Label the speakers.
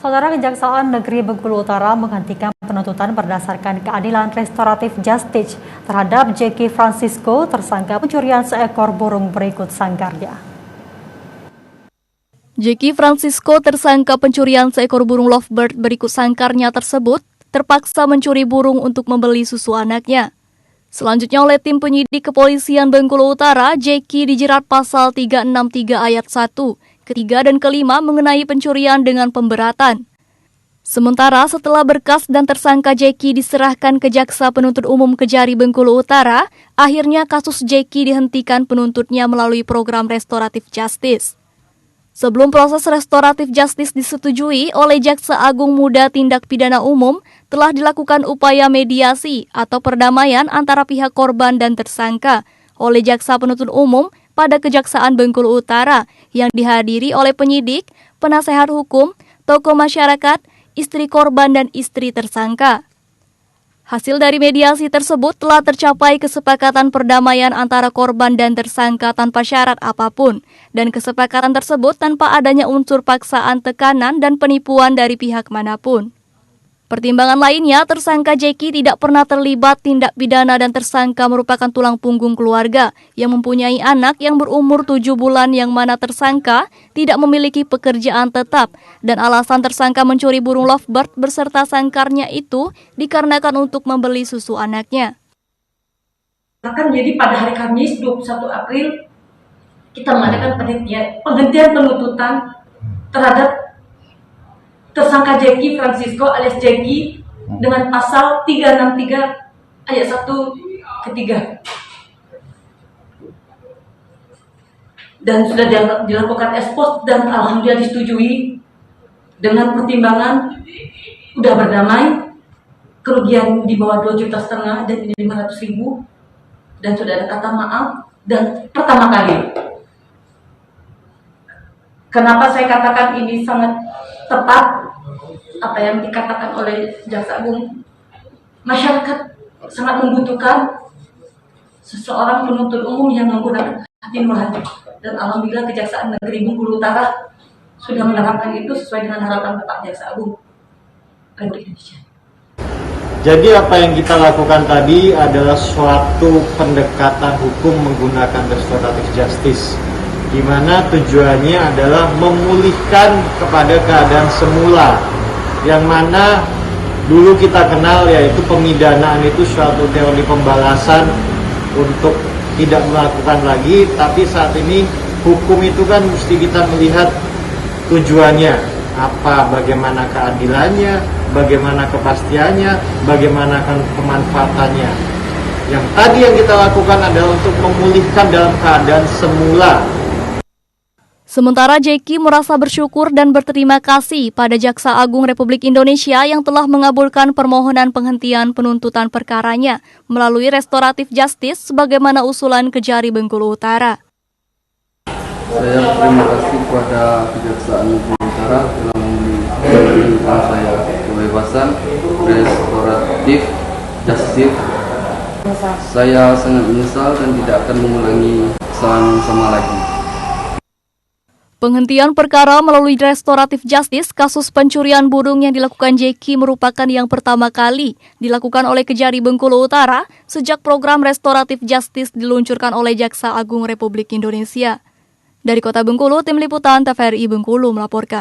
Speaker 1: Saudara, Kejaksaan Negeri Bengkulu Utara menghentikan penuntutan berdasarkan keadilan restoratif justice terhadap Jeki Francisco, tersangka pencurian seekor burung berikut sanggarnya.
Speaker 2: Jeki Francisco, tersangka pencurian seekor burung lovebird berikut sangkarnya tersebut, terpaksa mencuri burung untuk membeli susu anaknya. Selanjutnya oleh tim penyidik kepolisian Bengkulu Utara, Jeki dijerat pasal 363 ayat 1, ketiga dan kelima mengenai pencurian dengan pemberatan. Sementara setelah berkas dan tersangka Jeki diserahkan ke Jaksa Penuntut Umum Kejari Bengkulu Utara, akhirnya kasus Jeki dihentikan penuntutnya melalui program restoratif justice. Sebelum proses restoratif justice disetujui oleh Jaksa Agung Muda Tindak Pidana Umum, telah dilakukan upaya mediasi atau perdamaian antara pihak korban dan tersangka oleh Jaksa Penuntut Umum pada Kejaksaan Bengkulu Utara yang dihadiri oleh penyidik, penasehat hukum, tokoh masyarakat, istri korban dan istri tersangka. Hasil dari mediasi tersebut telah tercapai kesepakatan perdamaian antara korban dan tersangka tanpa syarat apapun, dan kesepakatan tersebut tanpa adanya unsur paksaan, tekanan, dan penipuan dari pihak manapun. Pertimbangan lainnya, tersangka Jeki tidak pernah terlibat tindak pidana dan tersangka merupakan tulang punggung keluarga yang mempunyai anak yang berumur 7 bulan yang mana tersangka tidak memiliki pekerjaan tetap dan alasan tersangka mencuri burung lovebird beserta sangkarnya itu dikarenakan untuk membeli susu anaknya.
Speaker 3: Jadi pada hari Kamis 21 April kita mengadakan penghentian penuntutan terhadap tersangka Jeki Francisco alias Jeki dengan pasal 363 ayat 1 ketiga. Dan sudah dilakukan ekspos dan alhamdulillah disetujui dengan pertimbangan udah berdamai, kerugian di bawah 2,5 juta dan ini 500.000 dan sudah ada kata maaf dan pertama kali. Kenapa saya katakan ini sangat tepat apa yang dikatakan oleh Jaksa Agung? Masyarakat sangat membutuhkan seseorang penuntut umum yang menggunakan hati nurani. Dan alhamdulillah Kejaksaan Negeri Bengkulu Utara sudah menerapkan itu sesuai dengan harapan Bapak Jaksa Agung Republik Indonesia.
Speaker 4: Jadi apa yang kita lakukan tadi adalah suatu pendekatan hukum menggunakan restoratif justice, di mana tujuannya adalah memulihkan kepada keadaan semula, yang mana dulu kita kenal yaitu pemidanaan itu suatu teori pembalasan untuk tidak melakukan lagi, tapi saat ini hukum itu kan mesti kita melihat tujuannya apa, bagaimana keadilannya, bagaimana kepastiannya, bagaimana kemanfaatannya. Yang tadi yang kita lakukan adalah untuk memulihkan dalam keadaan semula.
Speaker 2: Sementara Jeki merasa bersyukur dan berterima kasih pada Jaksa Agung Republik Indonesia yang telah mengabulkan permohonan penghentian penuntutan perkaranya melalui restoratif justice sebagaimana usulan Kejari Bengkulu Utara.
Speaker 5: Saya berterima kasih kepada Kejaksaan Bengkulu Utara telah memberikan saya kebebasan restoratif justice. Saya sangat menyesal dan tidak akan mengulangi kesalahan sama lagi.
Speaker 2: Penghentian perkara melalui restoratif justice kasus pencurian burung yang dilakukan Jeki merupakan yang pertama kali dilakukan oleh Kejari Bengkulu Utara sejak program restoratif justice diluncurkan oleh Jaksa Agung Republik Indonesia. Dari Kota Bengkulu, Tim Liputan TVRI Bengkulu melaporkan.